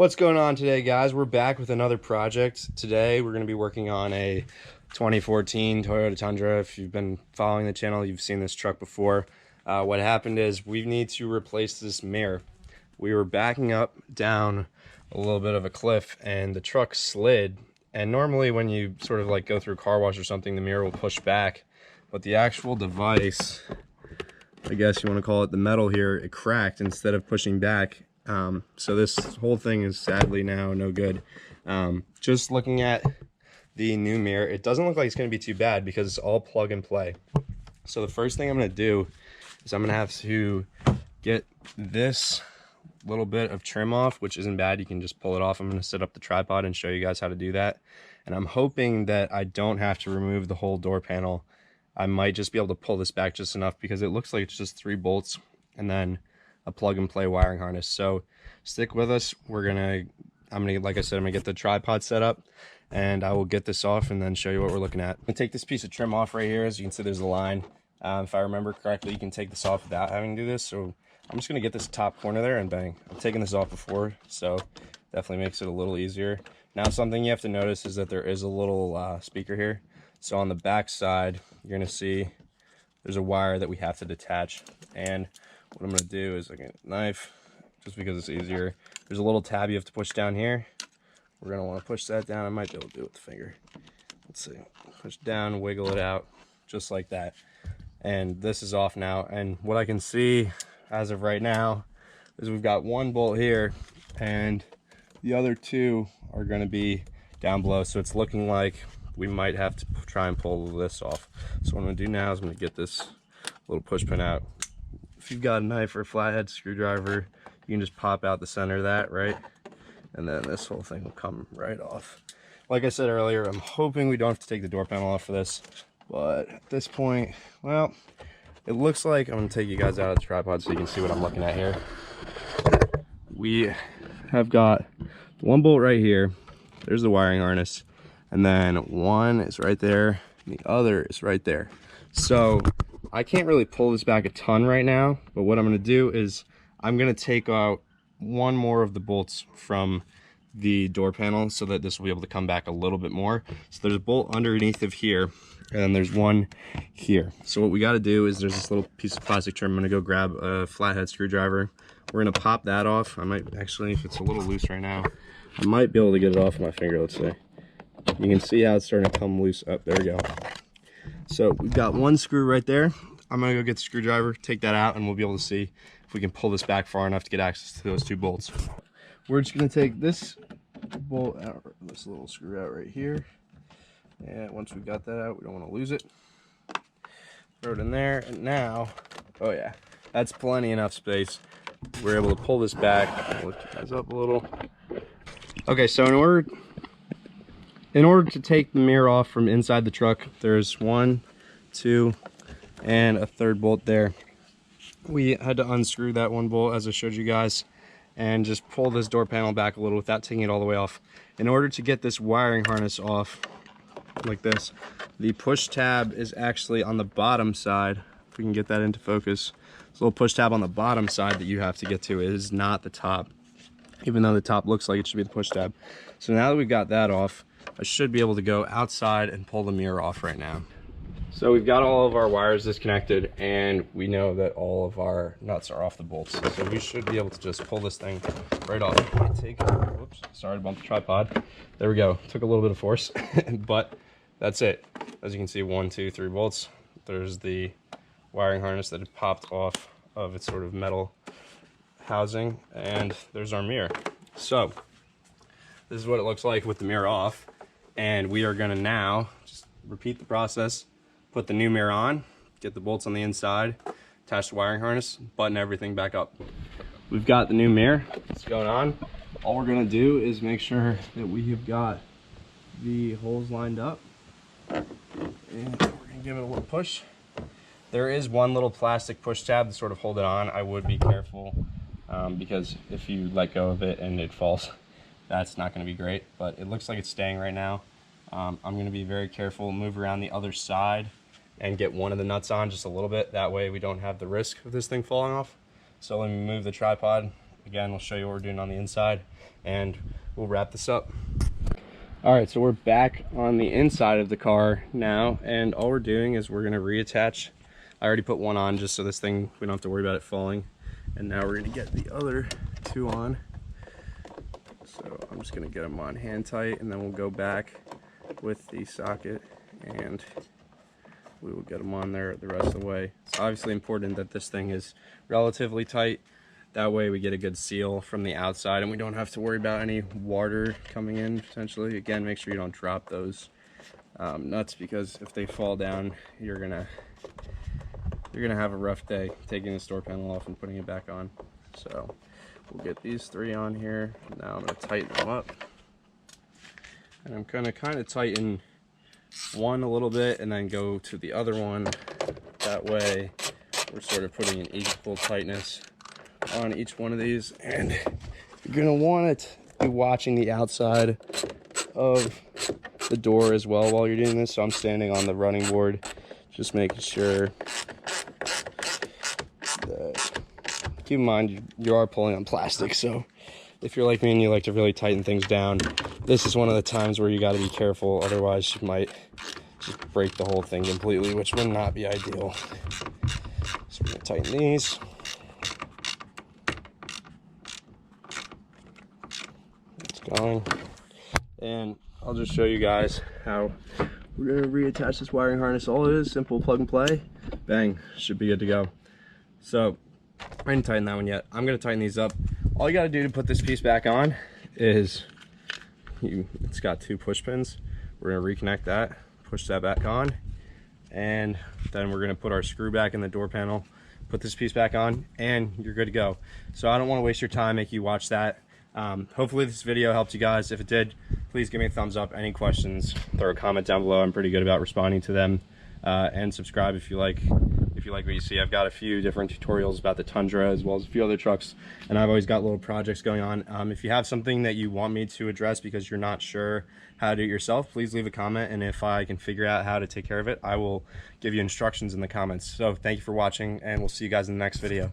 What's going on today, guys? We're back with another project. Today we're going to be working on a 2014 Toyota Tundra. If you've been following the channel, you've seen this truck before. What happened is we need to replace this mirror. We were backing up down a little bit of a cliff and the truck slid, and normally when you sort of like go through a car wash or something, the mirror will push back, but the actual device, I guess you want to call it the metal here, it cracked instead of pushing back. So this whole thing is sadly now no good. Just looking at the new mirror, it doesn't look like it's going to be too bad because it's all plug and play. So the first thing I'm going to do is I'm going to have to get this little bit of trim off, which isn't bad. You can just pull it off. I'm going to set up the tripod and show you guys how to do that. And I'm hoping that I don't have to remove the whole door panel. I might just be able to pull this back just enough because it looks like it's just 3 bolts and then a plug and play wiring harness. So stick with us. I'm gonna like I said, I'm gonna get the tripod set up and I will get this off and then show you what we're looking at. I'm gonna take this piece of trim off right here. As you can see, there's a line. If I remember correctly, you can take this off without having to do this. So I'm just gonna get this top corner there and bang. I've taken this off before, so definitely makes it a little easier. Now something you have to notice is that there is a little speaker here. So on the back side, you're gonna see there's a wire that we have to detach, and what I'm going to do is I get a knife, just because it's easier. There's a little tab you have to push down here. We're going to want to push that down. I might be able to do it with the finger. Let's see. Push down, wiggle it out, just like that. And this is off now. And what I can see as of right now is we've got 1 bolt here, and the other 2 are going to be down below. So it's looking like we might have to try and pull this off. So what I'm going to do now is I'm going to get this little push pin out. If you've got a knife or a flathead screwdriver, you can just pop out the center of that, right? And then this whole thing will come right off. Like I said earlier, I'm hoping we don't have to take the door panel off for this, but at this point, well, it looks like I'm gonna take you guys out of the tripod so you can see what I'm looking at here. We have got 1 bolt right here. There's the wiring harness, and then 1 is right there, and the other is right there. So I can't really pull this back a ton right now, but what I'm going to do is I'm going to take out 1 more of the bolts from the door panel so that this will be able to come back a little bit more. So there's a bolt underneath of here, and then there's 1 here. So what we got to do is there's this little piece of plastic trim. I'm going to go grab a flathead screwdriver. We're going to pop that off. I might actually, if it's a little loose right now, I might be able to get it off with my finger, let's say. You can see how it's starting to come loose up. There we go. So we've got 1 screw right there. I'm gonna go get the screwdriver, take that out, and we'll be able to see if we can pull this back far enough to get access to those 2 bolts. We're just gonna take this bolt out, this little screw out right here. And once we've got that out, we don't want to lose it. Throw it in there, and now, oh yeah, that's plenty enough space. We're able to pull this back. I'll lift you guys up a little. Okay, so in order to take the mirror off from inside the truck, there's 1, 2, and a 3rd bolt there. We had to unscrew that 1 bolt as I showed you guys and just pull this door panel back a little without taking it all the way off. In order to get this wiring harness off like this, the push tab is actually on the bottom side. If we can get that into focus, this little push tab on the bottom side that you have to get to. It is not the top, even though the top looks like it should be the push tab. So now that we've got that off, I should be able to go outside and pull the mirror off right now. So we've got all of our wires disconnected, and we know that all of our nuts are off the bolts. So we should be able to just pull this thing right off. Whoops, sorry to bump the tripod. There we go. Took a little bit of force, but that's it. As you can see, 1, 2, 3 bolts. There's the wiring harness that had popped off of its sort of metal housing, and there's our mirror. So this is what it looks like with the mirror off, and we are going to now just repeat the process. Put the new mirror on, get the bolts on the inside, attach the wiring harness, button everything back up. We've got the new mirror. What's going on? All we're going to do is make sure that we have got the holes lined up, and we're going to give it a little push. There is 1 little plastic push tab to sort of hold it on. I would be careful because if you let go of it and it falls, that's not going to be great, but it looks like it's staying right now. I'm going to be very careful, move around the other side and get 1 of the nuts on just a little bit. That way we don't have the risk of this thing falling off. So let me move the tripod again, we'll show you what we're doing on the inside, and we'll wrap this up. All right, so we're back on the inside of the car now, and all we're doing is we're gonna reattach. I already put one on just so this thing, we don't have to worry about it falling. And now we're gonna get the other two on. So I'm just gonna get them on hand tight, and then we'll go back with the socket and we will get them on there the rest of the way. It's obviously important that this thing is relatively tight. That way we get a good seal from the outside and we don't have to worry about any water coming in potentially. Again, make sure you don't drop those nuts, because if they fall down, you're gonna have a rough day taking the door panel off and putting it back on. So we'll get these three on here. Now I'm gonna tighten them up. And I'm gonna kind of tighten one a little bit and then go to the other one. That way we're sort of putting an equal tightness on each one of these. And you're gonna want to be watching the outside of the door as well while you're doing this. So I'm standing on the running board, just making sure that, keep in mind you are pulling on plastic, so if you're like me and you like to really tighten things down, this is one of the times where you got to be careful, otherwise you might just break the whole thing completely, which would not be ideal. So we're going to tighten these. It's going. And I'll just show you guys how we're going to reattach this wiring harness. All it is, simple plug and play. Bang, should be good to go. So I didn't tighten that one yet. I'm going to tighten these up. All you got to do to put this piece back on is, it's got two push pins. We're going to reconnect that, push that back on, and then we're going to put our screw back in the door panel, put this piece back on, and you're good to go. So I don't want to waste your time, make you watch that. Hopefully this video helped you guys. If it did, please give me a thumbs up. Any questions, throw a comment down below. I'm pretty good about responding to them. And subscribe if you like what you see. I've got a few different tutorials about the Tundra as well as a few other trucks, and I've always got little projects going on. If you have something that you want me to address because you're not sure how to do it yourself, please leave a comment, and if I can figure out how to take care of it, I will give you instructions in the comments. So thank you for watching, and we'll see you guys in the next video.